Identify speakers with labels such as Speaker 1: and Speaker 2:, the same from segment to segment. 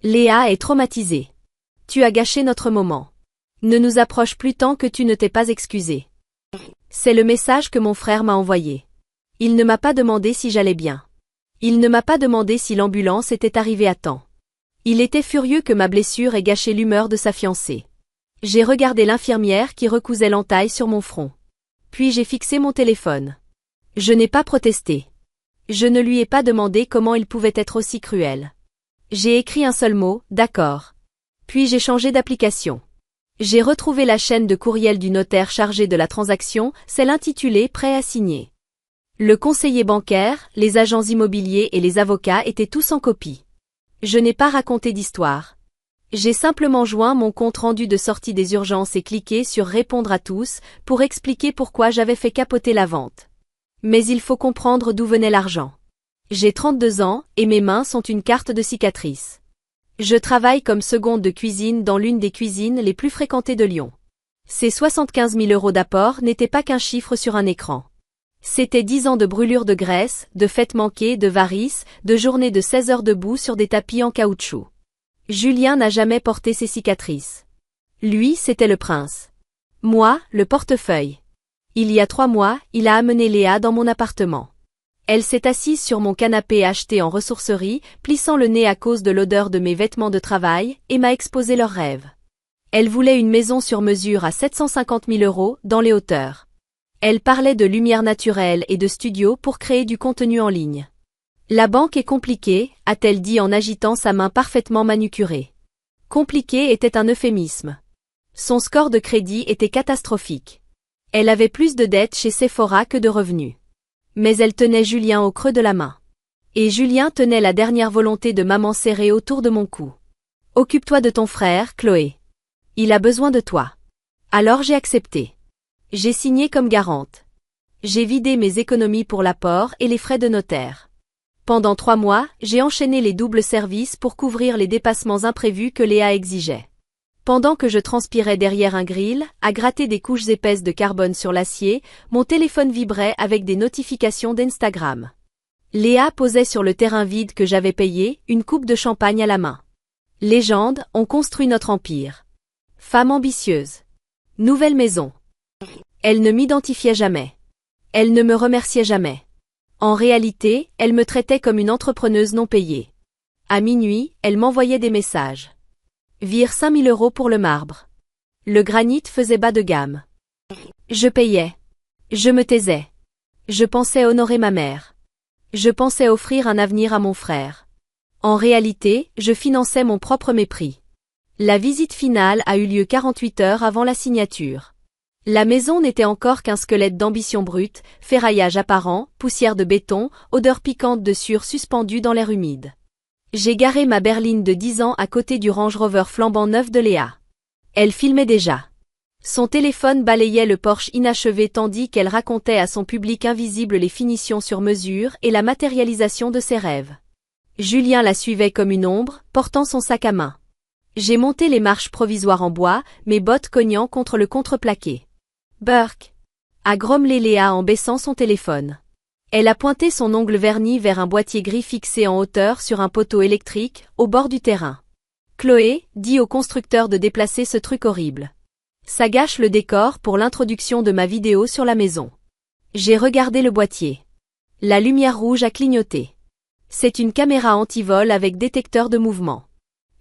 Speaker 1: Léa est traumatisée. Tu as gâché notre moment. Ne nous approche plus tant que tu ne t'es pas excusé. C'est le message que mon frère m'a envoyé. Il ne m'a pas demandé si j'allais bien. Il ne m'a pas demandé si l'ambulance était arrivée à temps. Il était furieux que ma blessure ait gâché l'humeur de sa fiancée. J'ai regardé l'infirmière qui recousait l'entaille sur mon front. Puis j'ai fixé mon téléphone. Je n'ai pas protesté. Je ne lui ai pas demandé comment il pouvait être aussi cruel. J'ai écrit un seul mot, d'accord. Puis j'ai changé d'application. J'ai retrouvé la chaîne de courriel du notaire chargé de la transaction, celle intitulée « Prêt à signer ». Le conseiller bancaire, les agents immobiliers et les avocats étaient tous en copie. Je n'ai pas raconté d'histoire. J'ai simplement joint mon compte-rendu de sortie des urgences et cliqué sur « Répondre à tous » pour expliquer pourquoi j'avais fait capoter la vente. Mais il faut comprendre d'où venait l'argent. J'ai 32 ans et mes mains sont une carte de cicatrice. Je travaille comme seconde de cuisine dans l'une des cuisines les plus fréquentées de Lyon. Ces 75 000 € d'apport n'étaient pas qu'un chiffre sur un écran. C'était 10 ans de brûlures de graisse, de fêtes manquées, de varices, de journées de 16 heures debout sur des tapis en caoutchouc. Julien n'a jamais porté ses cicatrices. Lui, c'était le prince. Moi, le portefeuille. Il y a 3 mois, il a amené Léa dans mon appartement. Elle s'est assise sur mon canapé acheté en ressourcerie, plissant le nez à cause de l'odeur de mes vêtements de travail, et m'a exposé leurs rêves. Elle voulait une maison sur mesure à 750 000 € dans les hauteurs. Elle parlait de lumière naturelle et de studio pour créer du contenu en ligne. La banque est compliquée, a-t-elle dit en agitant sa main parfaitement manucurée. Compliqué était un euphémisme. Son score de crédit était catastrophique. Elle avait plus de dettes chez Sephora que de revenus. Mais elle tenait Julien au creux de la main. Et Julien tenait la dernière volonté de maman serrée autour de mon cou. Occupe-toi de ton frère, Chloé. Il a besoin de toi. Alors j'ai accepté. J'ai signé comme garante. J'ai vidé mes économies pour l'apport et les frais de notaire. Pendant 3 mois, j'ai enchaîné les doubles services pour couvrir les dépassements imprévus que Léa exigeait. Pendant que je transpirais derrière un grill, à gratter des couches épaisses de carbone sur l'acier, mon téléphone vibrait avec des notifications d'Instagram. Léa posait sur le terrain vide que j'avais payé, une coupe de champagne à la main. Légende, on construit notre empire. Femme ambitieuse. Nouvelle maison. Elle ne m'identifiait jamais. Elle ne me remerciait jamais. En réalité, elle me traitait comme une entrepreneuse non payée. À minuit, elle m'envoyait des messages. Vire 5 000 € pour le marbre. Le granit faisait bas de gamme. Je payais. Je me taisais. Je pensais honorer ma mère. Je pensais offrir un avenir à mon frère. En réalité, je finançais mon propre mépris. La visite finale a eu lieu 48 heures avant la signature. La maison n'était encore qu'un squelette d'ambition brute, ferraillage apparent, poussière de béton, odeur piquante de sueur suspendue dans l'air humide. J'ai garé ma berline de 10 ans à côté du Range Rover flambant neuf de Léa. Elle filmait déjà. Son téléphone balayait le Porsche inachevé tandis qu'elle racontait à son public invisible les finitions sur mesure et la matérialisation de ses rêves. Julien la suivait comme une ombre, portant son sac à main. J'ai monté les marches provisoires en bois, mes bottes cognant contre le contreplaqué. Burk, a grommelé Léa en baissant son téléphone. Elle a pointé son ongle verni vers un boîtier gris fixé en hauteur sur un poteau électrique, au bord du terrain. Chloé, dit au constructeur de déplacer ce truc horrible. Ça gâche le décor pour l'introduction de ma vidéo sur la maison. J'ai regardé le boîtier. La lumière rouge a clignoté. C'est une caméra anti-vol avec détecteur de mouvement.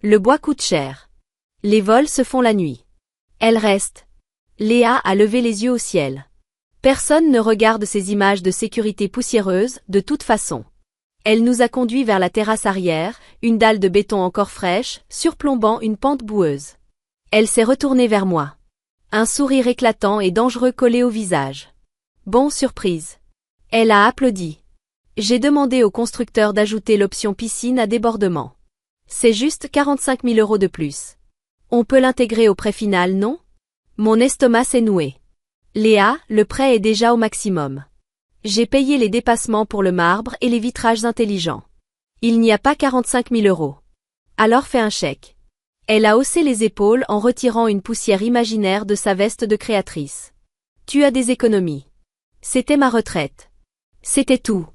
Speaker 1: Le bois coûte cher. Les vols se font la nuit. Elle reste. Léa a levé les yeux au ciel. Personne ne regarde ces images de sécurité poussiéreuses, de toute façon. Elle nous a conduits vers la terrasse arrière, une dalle de béton encore fraîche, surplombant une pente boueuse. Elle s'est retournée vers moi. Un sourire éclatant et dangereux collé au visage. Bon, surprise. Elle a applaudi. J'ai demandé au constructeur d'ajouter l'option piscine à débordement. C'est juste 45 000 € de plus. On peut l'intégrer au prêt final, non? Mon estomac s'est noué. Léa, le prêt est déjà au maximum. J'ai payé les dépassements pour le marbre et les vitrages intelligents. Il n'y a pas 45 000 €. Alors fais un chèque. Elle a haussé les épaules en retirant une poussière imaginaire de sa veste de créatrice. Tu as des économies. C'était ma retraite. C'était tout.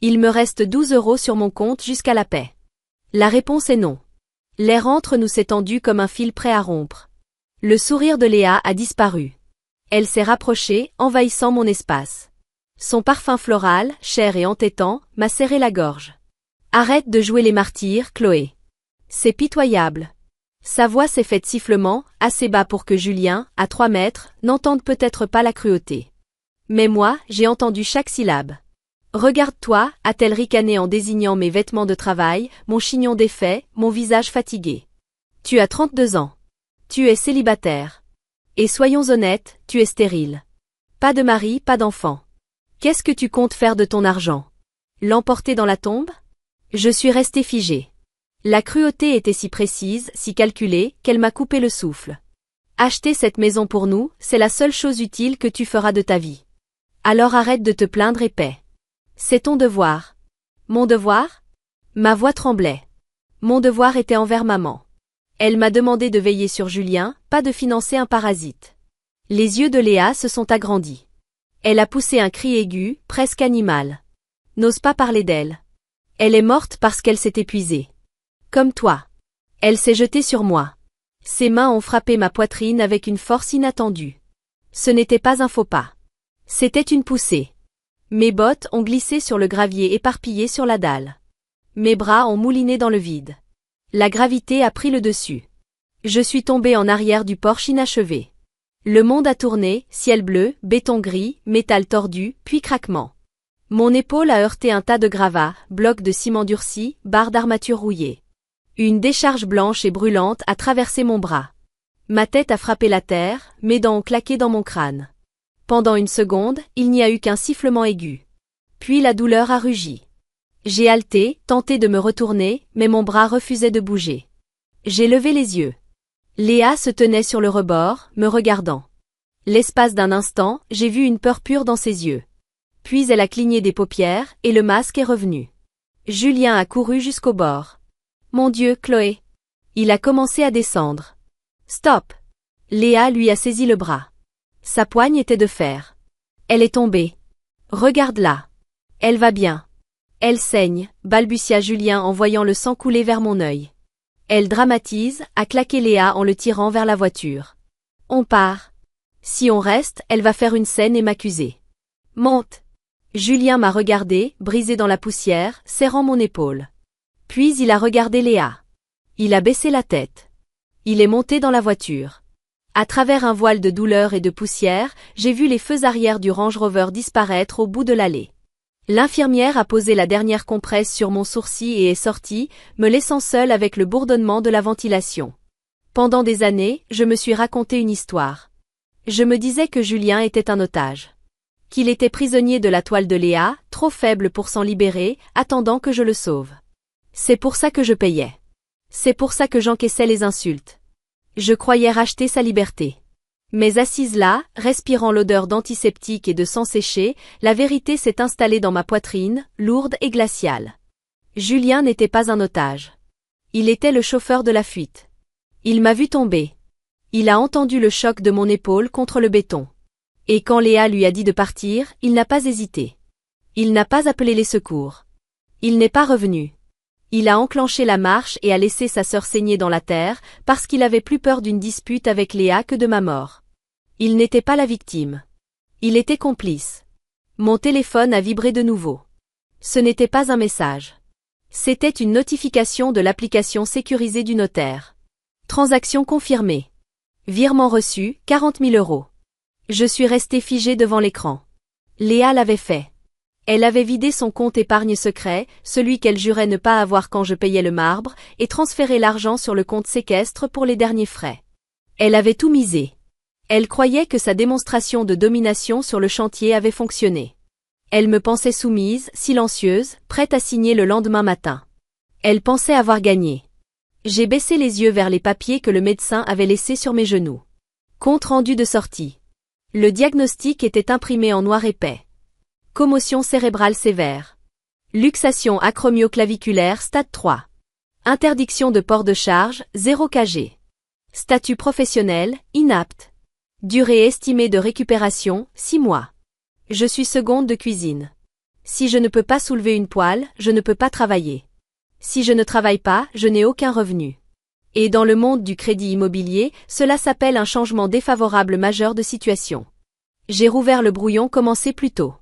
Speaker 1: Il me reste 12 € sur mon compte jusqu'à la paix. La réponse est non. L'air entre nous s'est tendu comme un fil prêt à rompre. Le sourire de Léa a disparu. Elle s'est rapprochée, envahissant mon espace. Son parfum floral, cher et entêtant, m'a serré la gorge. Arrête de jouer les martyrs, Chloé. C'est pitoyable. Sa voix s'est faite sifflement, assez bas pour que Julien, à 3 mètres, n'entende peut-être pas la cruauté. Mais moi, j'ai entendu chaque syllabe. Regarde-toi, a-t-elle ricané en désignant mes vêtements de travail, mon chignon défait, mon visage fatigué. Tu as 32 ans. Tu es célibataire. Et soyons honnêtes, tu es stérile. Pas de mari, pas d'enfant. Qu'est-ce que tu comptes faire de ton argent? L'emporter dans la tombe? Je suis restée figée. La cruauté était si précise, si calculée, qu'elle m'a coupé le souffle. Acheter cette maison pour nous, c'est la seule chose utile que tu feras de ta vie. Alors arrête de te plaindre et paie. C'est ton devoir. Mon devoir? Ma voix tremblait. Mon devoir était envers maman. Elle m'a demandé de veiller sur Julien, pas de financer un parasite. Les yeux de Léa se sont agrandis. Elle a poussé un cri aigu, presque animal. N'ose pas parler d'elle. Elle est morte parce qu'elle s'est épuisée. Comme toi. Elle s'est jetée sur moi. Ses mains ont frappé ma poitrine avec une force inattendue. Ce n'était pas un faux pas. C'était une poussée. Mes bottes ont glissé sur le gravier éparpillé sur la dalle. Mes bras ont mouliné dans le vide. La gravité a pris le dessus. Je suis tombée en arrière du porche inachevé. Le monde a tourné, ciel bleu, béton gris, métal tordu, puis craquement. Mon épaule a heurté un tas de gravats, blocs de ciment durci, barres d'armature rouillées. Une décharge blanche et brûlante a traversé mon bras. Ma tête a frappé la terre, mes dents ont claqué dans mon crâne. Pendant une seconde, il n'y a eu qu'un sifflement aigu. Puis la douleur a rugi. J'ai haleté, tenté de me retourner, mais mon bras refusait de bouger. J'ai levé les yeux. Léa se tenait sur le rebord, me regardant. L'espace d'un instant, j'ai vu une peur pure dans ses yeux. Puis elle a cligné des paupières, et le masque est revenu. Julien a couru jusqu'au bord. Mon Dieu, Chloé. Il a commencé à descendre. Stop. Léa lui a saisi le bras. Sa poigne était de fer. Elle est tombée. Regarde-la. Elle va bien. Elle saigne, balbutia Julien en voyant le sang couler vers mon œil. Elle dramatise, a claqué Léa en le tirant vers la voiture. On part. Si on reste, elle va faire une scène et m'accuser. Monte. Julien m'a regardé, brisé dans la poussière, serrant mon épaule. Puis il a regardé Léa. Il a baissé la tête. Il est monté dans la voiture. À travers un voile de douleur et de poussière, j'ai vu les feux arrière du Range Rover disparaître au bout de l'allée. L'infirmière a posé la dernière compresse sur mon sourcil et est sortie, me laissant seule avec le bourdonnement de la ventilation. Pendant des années, je me suis raconté une histoire. Je me disais que Julien était un otage. Qu'il était prisonnier de la toile de Léa, trop faible pour s'en libérer, attendant que je le sauve. C'est pour ça que je payais. C'est pour ça que j'encaissais les insultes. Je croyais racheter sa liberté. Mais assise là, respirant l'odeur d'antiseptique et de sang séché, la vérité s'est installée dans ma poitrine, lourde et glaciale. Julien n'était pas un otage. Il était le chauffeur de la fuite. Il m'a vu tomber. Il a entendu le choc de mon épaule contre le béton. Et quand Léa lui a dit de partir, il n'a pas hésité. Il n'a pas appelé les secours. Il n'est pas revenu. Il a enclenché la marche et a laissé sa sœur saigner dans la terre, parce qu'il avait plus peur d'une dispute avec Léa que de ma mort. Il n'était pas la victime. Il était complice. Mon téléphone a vibré de nouveau. Ce n'était pas un message. C'était une notification de l'application sécurisée du notaire. Transaction confirmée. Virement reçu, 40 000 €. Je suis restée figée devant l'écran. Léa l'avait fait. Elle avait vidé son compte épargne secret, celui qu'elle jurait ne pas avoir quand je payais le marbre, et transféré l'argent sur le compte séquestre pour les derniers frais. Elle avait tout misé. Elle croyait que sa démonstration de domination sur le chantier avait fonctionné. Elle me pensait soumise, silencieuse, prête à signer le lendemain matin. Elle pensait avoir gagné. J'ai baissé les yeux vers les papiers que le médecin avait laissés sur mes genoux. Compte rendu de sortie. Le diagnostic était imprimé en noir épais. Commotion cérébrale sévère. Luxation acromioclaviculaire stade 3. Interdiction de port de charge, 0 kg. Statut professionnel, inapte. Durée estimée de récupération, 6 mois. Je suis seconde de cuisine. Si je ne peux pas soulever une poêle, je ne peux pas travailler. Si je ne travaille pas, je n'ai aucun revenu. Et dans le monde du crédit immobilier, cela s'appelle un changement défavorable majeur de situation. J'ai rouvert le brouillon commencé plus tôt.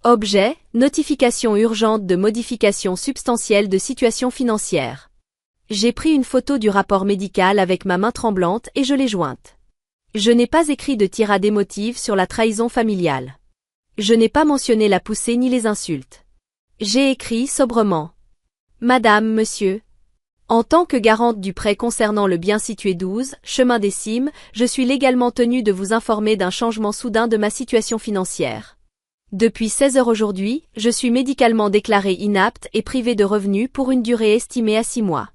Speaker 1: Objet, notification urgente de modification substantielle de situation financière. J'ai pris une photo du rapport médical avec ma main tremblante et je l'ai jointe. Je n'ai pas écrit de tirade émotive sur la trahison familiale. Je n'ai pas mentionné la poussée ni les insultes. J'ai écrit sobrement. Madame, monsieur. En tant que garante du prêt concernant le bien situé 12, chemin des Cimes, je suis légalement tenue de vous informer d'un changement soudain de ma situation financière. Depuis 16 heures aujourd'hui, je suis médicalement déclarée inapte et privée de revenus pour une durée estimée à 6 mois.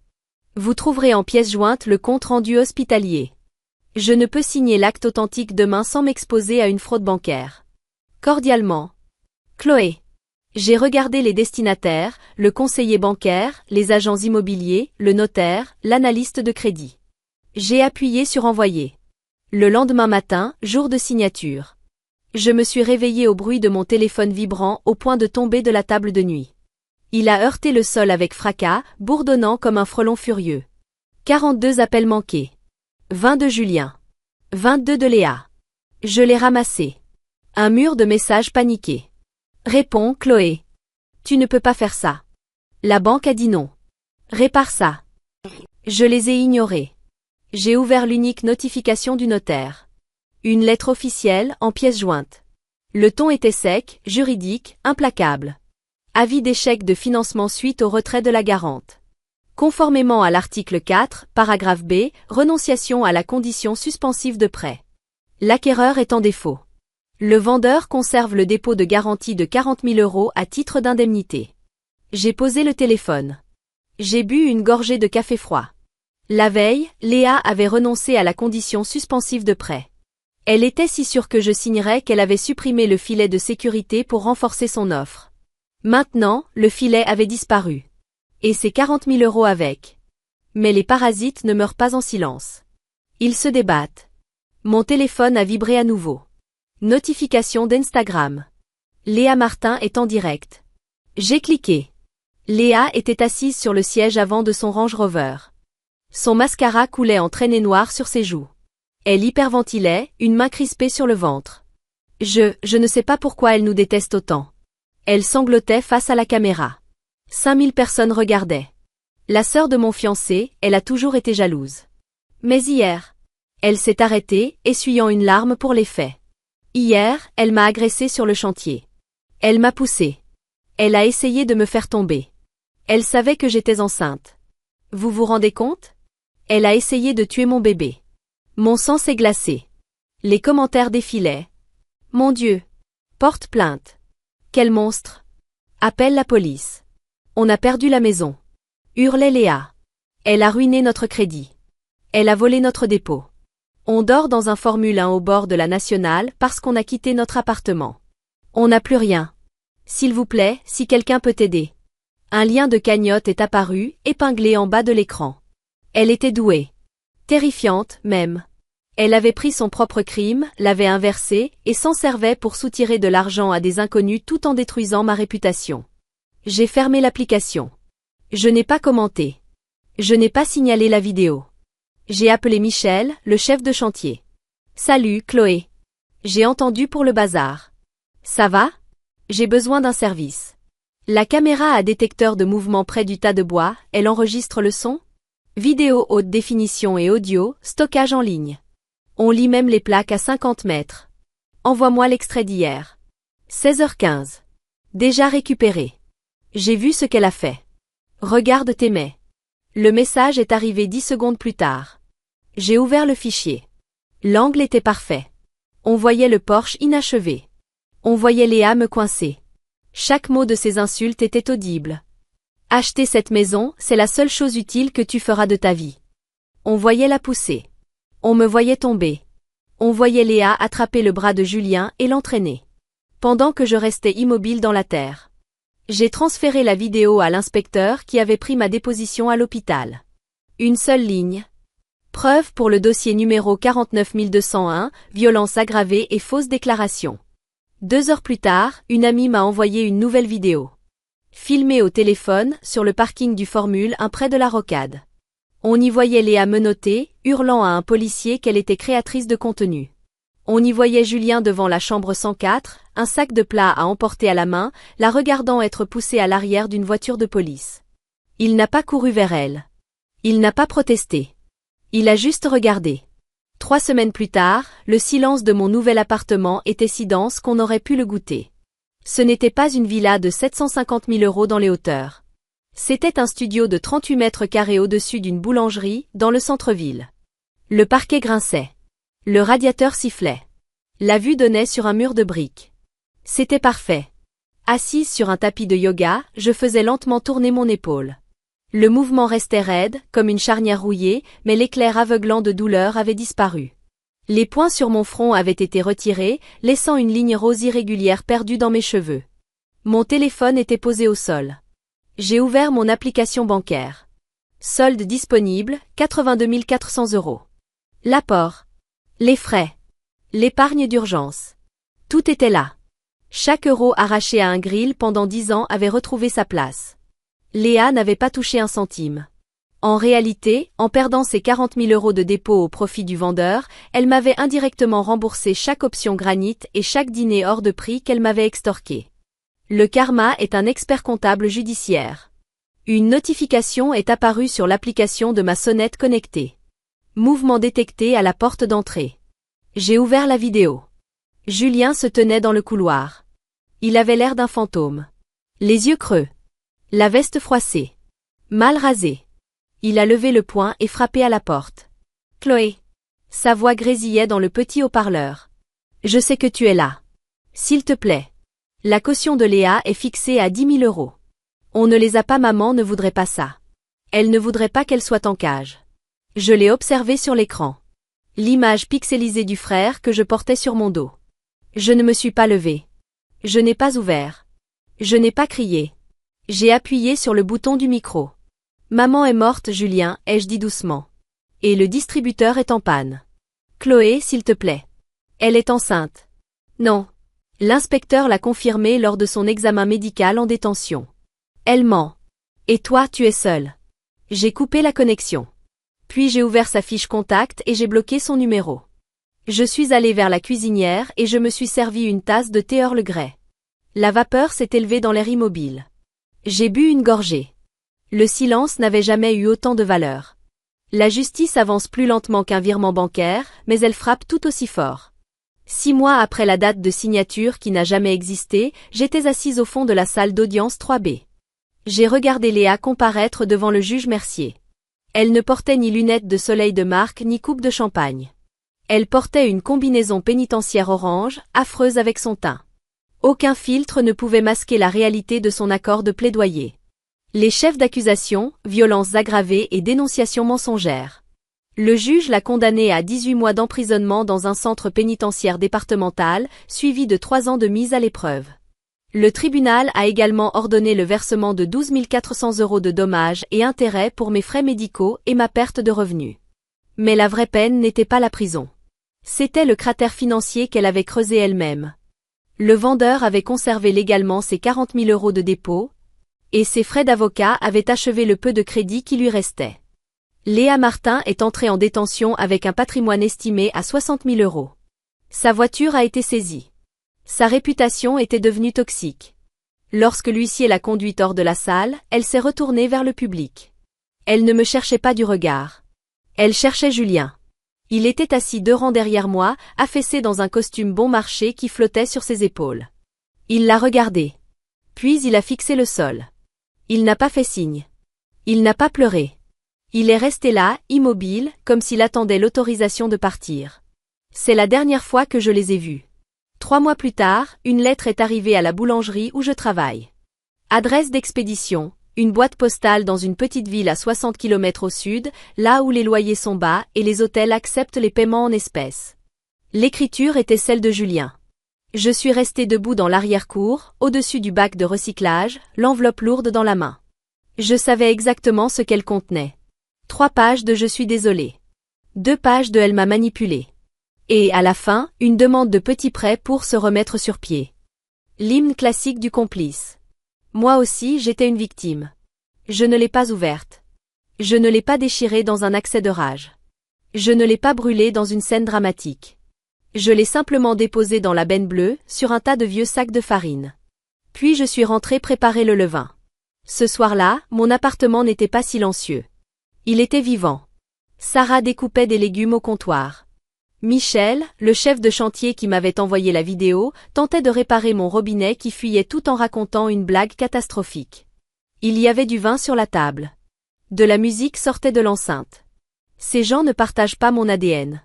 Speaker 1: Vous trouverez en pièce jointe le compte rendu hospitalier. Je ne peux signer l'acte authentique demain sans m'exposer à une fraude bancaire. Cordialement. Chloé. J'ai regardé les destinataires, le conseiller bancaire, les agents immobiliers, le notaire, l'analyste de crédit. J'ai appuyé sur envoyer. Le lendemain matin, jour de signature. Je me suis réveillée au bruit de mon téléphone vibrant au point de tomber de la table de nuit. Il a heurté le sol avec fracas, bourdonnant comme un frelon furieux. 42 appels manqués. 20 de Julien. 22 de Léa. Je l'ai ramassé. Un mur de messages paniqués. Réponds, Chloé. Tu ne peux pas faire ça. La banque a dit non. Répare ça. Je les ai ignorés. J'ai ouvert l'unique notification du notaire. Une lettre officielle, en pièce jointe. Le ton était sec, juridique, implacable. Avis d'échec de financement suite au retrait de la garante. Conformément à l'article 4, paragraphe B, renonciation à la condition suspensive de prêt. L'acquéreur est en défaut. Le vendeur conserve le dépôt de garantie de 40 000 € à titre d'indemnité. J'ai posé le téléphone. J'ai bu une gorgée de café froid. La veille, Léa avait renoncé à la condition suspensive de prêt. Elle était si sûre que je signerais qu'elle avait supprimé le filet de sécurité pour renforcer son offre. Maintenant, le filet avait disparu. Et ses 40 000 € avec. Mais les parasites ne meurent pas en silence. Ils se débattent. Mon téléphone a vibré à nouveau. Notification d'Instagram. Léa Martin est en direct. J'ai cliqué. Léa était assise sur le siège avant de son Range Rover. Son mascara coulait en traînées noires sur ses joues. Elle hyperventilait, une main crispée sur le ventre. Je ne sais pas pourquoi elle nous déteste autant. Elle sanglotait face à la caméra. 5000 personnes regardaient. La sœur de mon fiancé, elle a toujours été jalouse. Mais hier, elle s'est arrêtée, essuyant une larme pour les faits. Hier, elle m'a agressée sur le chantier. Elle m'a poussée. Elle a essayé de me faire tomber. Elle savait que j'étais enceinte. Vous vous rendez compte? Elle a essayé de tuer mon bébé. Mon sang s'est glacé. Les commentaires défilaient. Mon Dieu! Porte plainte. Quel monstre! Appelle la police. On a perdu la maison. Hurlait Léa. Elle a ruiné notre crédit. Elle a volé notre dépôt. On dort dans un Formule 1 au bord de la nationale parce qu'on a quitté notre appartement. On n'a plus rien. S'il vous plaît, si quelqu'un peut aider. Un lien de cagnotte est apparu, épinglé en bas de l'écran. Elle était douée. Terrifiante, même. Elle avait pris son propre crime, l'avait inversé, et s'en servait pour soutirer de l'argent à des inconnus tout en détruisant ma réputation. J'ai fermé l'application. Je n'ai pas commenté. Je n'ai pas signalé la vidéo. J'ai appelé Michel, le chef de chantier. Salut, Chloé. J'ai entendu pour le bazar. Ça va? J'ai besoin d'un service. La caméra a détecteur de mouvement près du tas de bois, elle enregistre le son? Vidéo haute définition et audio, stockage en ligne. On lit même les plaques à 50 mètres. Envoie-moi l'extrait d'hier. 16h15. Déjà récupéré. J'ai vu ce qu'elle a fait. Regarde tes mails. Le message est arrivé 10 secondes plus tard. J'ai ouvert le fichier. L'angle était parfait. On voyait le Porsche inachevé. On voyait Léa me coincer. Chaque mot de ses insultes était audible. Acheter cette maison, c'est la seule chose utile que tu feras de ta vie. On voyait la pousser. On me voyait tomber. On voyait Léa attraper le bras de Julien et l'entraîner. Pendant que je restais immobile dans la terre. J'ai transféré la vidéo à l'inspecteur qui avait pris ma déposition à l'hôpital. Une seule ligne. Preuve pour le dossier numéro 49201, violence aggravée et fausse déclaration. 2 heures plus tard, une amie m'a envoyé une nouvelle vidéo. Filmée au téléphone, sur le parking du Formule 1 près de la Rocade. On y voyait Léa menottée, hurlant à un policier qu'elle était créatrice de contenu. On y voyait Julien devant la chambre 104, un sac de plats à emporter à la main, la regardant être poussée à l'arrière d'une voiture de police. Il n'a pas couru vers elle. Il n'a pas protesté. Il a juste regardé. 3 semaines plus tard, le silence de mon nouvel appartement était si dense qu'on aurait pu le goûter. Ce n'était pas une villa de 750 000 € dans les hauteurs. C'était un studio de 38 mètres carrés au-dessus d'une boulangerie, dans le centre-ville. Le parquet grinçait. Le radiateur sifflait. La vue donnait sur un mur de briques. C'était parfait. Assise sur un tapis de yoga, je faisais lentement tourner mon épaule. Le mouvement restait raide, comme une charnière rouillée, mais l'éclair aveuglant de douleur avait disparu. Les points sur mon front avaient été retirés, laissant une ligne rose irrégulière perdue dans mes cheveux. Mon téléphone était posé au sol. J'ai ouvert mon application bancaire. Solde disponible, 82 400 €. L'apport. Les frais. L'épargne d'urgence. Tout était là. Chaque euro arraché à un grill pendant 10 ans avait retrouvé sa place. Léa n'avait pas touché un centime. En réalité, en perdant ses 40 000 € de dépôt au profit du vendeur, elle m'avait indirectement remboursé chaque option granite et chaque dîner hors de prix qu'elle m'avait extorqué. Le karma est un expert comptable judiciaire. Une notification est apparue sur l'application de ma sonnette connectée. Mouvement détecté à la porte d'entrée. J'ai ouvert la vidéo. Julien se tenait dans le couloir. Il avait l'air d'un fantôme. Les yeux creux. La veste froissée. Mal rasée. Il a levé le poing et frappé à la porte. Chloé. Sa voix grésillait dans le petit haut-parleur. Je sais que tu es là. S'il te plaît. La caution de Léa est fixée à 10 000 €. On ne les a pas, maman ne voudrait pas ça. Elle ne voudrait pas qu'elle soit en cage. Je l'ai observé sur l'écran. L'image pixelisée du frère que je portais sur mon dos. Je ne me suis pas levée. Je n'ai pas ouvert. Je n'ai pas crié. J'ai appuyé sur le bouton du micro. Maman est morte, Julien, ai-je dit doucement. Et le distributeur est en panne. Chloé, s'il te plaît. Elle est enceinte. Non. L'inspecteur l'a confirmé lors de son examen médical en détention. Elle ment. Et toi, tu es seule. J'ai coupé la connexion. Puis j'ai ouvert sa fiche contact et j'ai bloqué son numéro. Je suis allée vers la cuisinière et je me suis servi une tasse de thé Earl Grey. La vapeur s'est élevée dans l'air immobile. J'ai bu une gorgée. Le silence n'avait jamais eu autant de valeur. La justice avance plus lentement qu'un virement bancaire, mais elle frappe tout aussi fort. 6 mois après la date de signature qui n'a jamais existé, j'étais assise au fond de la salle d'audience 3B. J'ai regardé Léa comparaître devant le juge Mercier. Elle ne portait ni lunettes de soleil de marque ni coupe de champagne. Elle portait une combinaison pénitentiaire orange, affreuse avec son teint. Aucun filtre ne pouvait masquer la réalité de son accord de plaidoyer. Les chefs d'accusation, violences aggravées et dénonciations mensongères. Le juge l'a condamnée à 18 mois d'emprisonnement dans un centre pénitentiaire départemental, suivi de 3 ans de mise à l'épreuve. Le tribunal a également ordonné le versement de 12 400 € de dommages et intérêts pour mes frais médicaux et ma perte de revenus. Mais la vraie peine n'était pas la prison. C'était le cratère financier qu'elle avait creusé elle-même. Le vendeur avait conservé légalement ses 40 000 € de dépôt, et ses frais d'avocat avaient achevé le peu de crédit qui lui restait. Léa Martin est entrée en détention avec un patrimoine estimé à 60 000 €. Sa voiture a été saisie. Sa réputation était devenue toxique. Lorsque l'huissier l'a conduite hors de la salle, elle s'est retournée vers le public. Elle ne me cherchait pas du regard. Elle cherchait Julien. Il était assis 2 rangs derrière moi, affaissé dans un costume bon marché qui flottait sur ses épaules. Il l'a regardé. Puis il a fixé le sol. Il n'a pas fait signe. Il n'a pas pleuré. Il est resté là, immobile, comme s'il attendait l'autorisation de partir. C'est la dernière fois que je les ai vus. 3 mois plus tard, une lettre est arrivée à la boulangerie où je travaille. Adresse d'expédition, une boîte postale dans une petite ville à 60 km au sud, là où les loyers sont bas et les hôtels acceptent les paiements en espèces. L'écriture était celle de Julien. Je suis restée debout dans l'arrière-cour, au-dessus du bac de recyclage, l'enveloppe lourde dans la main. Je savais exactement ce qu'elle contenait. 3 pages de « Je suis désolée ». 2 pages de « Elle m'a manipulée ». Et, à la fin, une demande de petit prêt pour se remettre sur pied. L'hymne classique du complice. Moi aussi, j'étais une victime. Je ne l'ai pas ouverte. Je ne l'ai pas déchiré dans un accès de rage. Je ne l'ai pas brûlé dans une scène dramatique. Je l'ai simplement déposé dans la benne bleue, sur un tas de vieux sacs de farine. Puis je suis rentré préparer le levain. Ce soir-là, mon appartement n'était pas silencieux. Il était vivant. Sarah découpait des légumes au comptoir. Michel, le chef de chantier qui m'avait envoyé la vidéo, tentait de réparer mon robinet qui fuyait tout en racontant une blague catastrophique. Il y avait du vin sur la table. De la musique sortait de l'enceinte. Ces gens ne partagent pas mon ADN.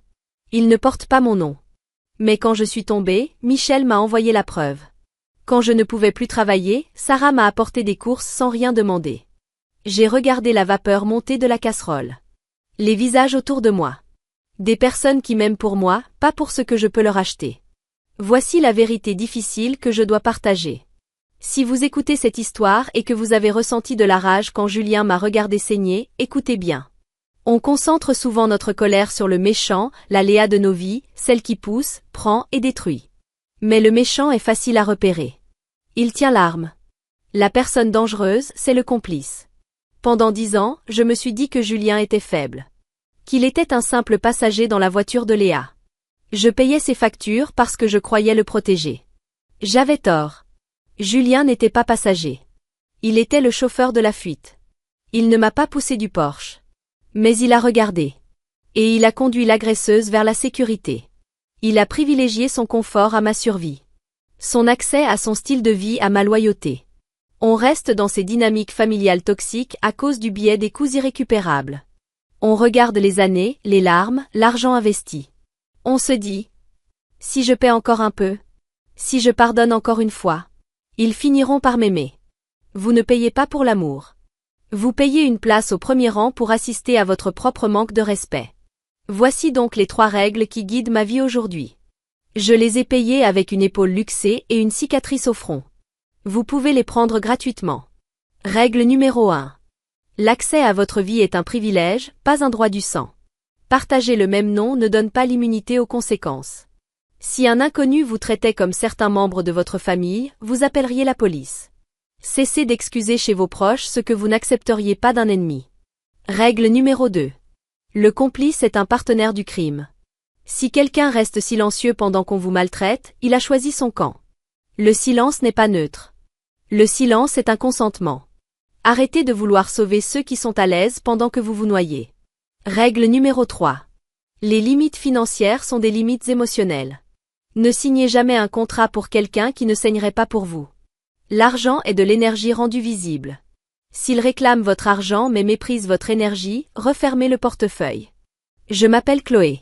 Speaker 1: Ils ne portent pas mon nom. Mais quand je suis tombée, Michel m'a envoyé la preuve. Quand je ne pouvais plus travailler, Sarah m'a apporté des courses sans rien demander. J'ai regardé la vapeur monter de la casserole. Les visages autour de moi. Des personnes qui m'aiment pour moi, pas pour ce que je peux leur acheter. Voici la vérité difficile que je dois partager. Si vous écoutez cette histoire et que vous avez ressenti de la rage quand Julien m'a regardé saigner, écoutez bien. On concentre souvent notre colère sur le méchant, l'aléa de nos vies, celle qui pousse, prend et détruit. Mais le méchant est facile à repérer. Il tient l'arme. La personne dangereuse, c'est le complice. Pendant 10 ans, je me suis dit que Julien était faible. Qu'il était un simple passager dans la voiture de Léa. Je payais ses factures parce que je croyais le protéger. J'avais tort. Julien n'était pas passager. Il était le chauffeur de la fuite. Il ne m'a pas poussé du Porsche. Mais il a regardé. Et il a conduit l'agresseuse vers la sécurité. Il a privilégié son confort à ma survie. Son accès à son style de vie à ma loyauté. On reste dans ces dynamiques familiales toxiques à cause du biais des coûts irrécupérables. On regarde les années, les larmes, l'argent investi. On se dit, si je paie encore un peu, si je pardonne encore une fois, ils finiront par m'aimer. Vous ne payez pas pour l'amour. Vous payez une place au premier rang pour assister à votre propre manque de respect. Voici donc les 3 règles qui guident ma vie aujourd'hui. Je les ai payées avec une épaule luxée et une cicatrice au front. Vous pouvez les prendre gratuitement. Règle numéro 1. L'accès à votre vie est un privilège, pas un droit du sang. Partager le même nom ne donne pas l'immunité aux conséquences. Si un inconnu vous traitait comme certains membres de votre famille, vous appelleriez la police. Cessez d'excuser chez vos proches ce que vous n'accepteriez pas d'un ennemi. Règle numéro 2. Le complice est un partenaire du crime. Si quelqu'un reste silencieux pendant qu'on vous maltraite, il a choisi son camp. Le silence n'est pas neutre. Le silence est un consentement. Arrêtez de vouloir sauver ceux qui sont à l'aise pendant que vous vous noyez. Règle numéro 3. Les limites financières sont des limites émotionnelles. Ne signez jamais un contrat pour quelqu'un qui ne saignerait pas pour vous. L'argent est de l'énergie rendue visible. S'il réclame votre argent mais méprise votre énergie, refermez le portefeuille. Je m'appelle Chloé.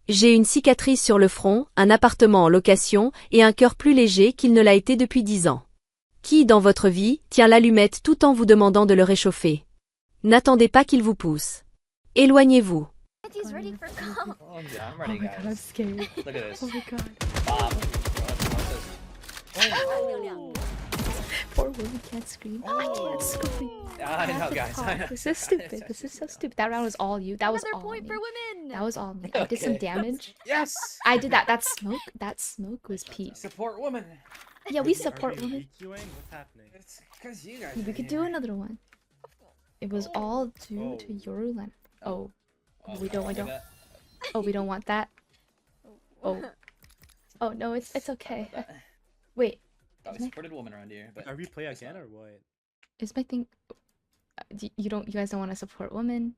Speaker 1: J'ai une cicatrice sur le front, un appartement en location et un cœur plus léger qu'il ne l'a été depuis 10 ans. Qui, dans votre vie, tient l'allumette tout en vous demandant de le réchauffer? N'attendez pas qu'il vous pousse. Éloignez-vous.
Speaker 2: He's ready for golf.
Speaker 3: Oh, yeah, I'm
Speaker 4: Oh
Speaker 3: ready,
Speaker 4: my
Speaker 3: guys.
Speaker 4: god, I'm scared.
Speaker 3: Look at this.
Speaker 4: Oh my god.
Speaker 3: Oh,
Speaker 4: Poor woman can't scream. I can't scream.
Speaker 3: I know, guys. I know.
Speaker 4: This is stupid. This is so stupid. That round was all you. That was
Speaker 2: Another
Speaker 4: all
Speaker 2: point
Speaker 4: me.
Speaker 2: for women.
Speaker 4: That was all me. I did some
Speaker 3: Okay.
Speaker 4: damage.
Speaker 3: Yes.
Speaker 4: I did that. That smoke was peak.
Speaker 3: Support woman.
Speaker 4: Yeah, we support women.
Speaker 5: What's happening?
Speaker 3: It's because you guys.
Speaker 4: We
Speaker 3: are
Speaker 4: could do
Speaker 3: here.
Speaker 4: another one. It was all due to your land. Oh, we don't.
Speaker 3: look at that.
Speaker 4: Oh, we don't want that. Oh, oh no, it's okay. Wait,
Speaker 3: Probably supported woman around here, but
Speaker 5: Are we play again or what?
Speaker 4: is my thing? You don't. You guys don't want to support women?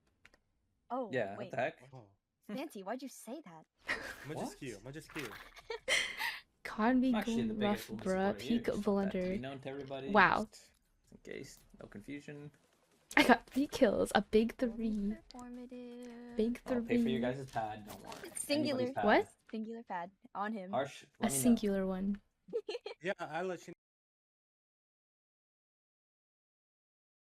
Speaker 2: Oh,
Speaker 3: yeah, what
Speaker 2: wait.
Speaker 3: the heck?
Speaker 5: Oh,
Speaker 2: Nancy, why'd you say that?
Speaker 5: I'm
Speaker 3: What?
Speaker 5: just cute. I'm just cute.
Speaker 4: Can't be
Speaker 3: I'm actually the
Speaker 4: going rough,
Speaker 3: biggest woman
Speaker 4: bruh.
Speaker 3: supporter here.
Speaker 4: Peak
Speaker 3: Just want that to be
Speaker 4: blunder.
Speaker 3: known to everybody.
Speaker 4: Wow.
Speaker 3: Just in case, no confusion.
Speaker 4: I got 3 kills, a big 3.
Speaker 2: Performative.
Speaker 4: Big
Speaker 3: I'll pay for your
Speaker 4: 3.
Speaker 3: guys' pad. Don't worry.
Speaker 2: Singular.
Speaker 3: Anybody's pad.
Speaker 4: What?
Speaker 2: Singular pad on him.
Speaker 3: Harsh.
Speaker 4: A
Speaker 3: let me know.
Speaker 4: singular one.
Speaker 5: Yeah, I'll let you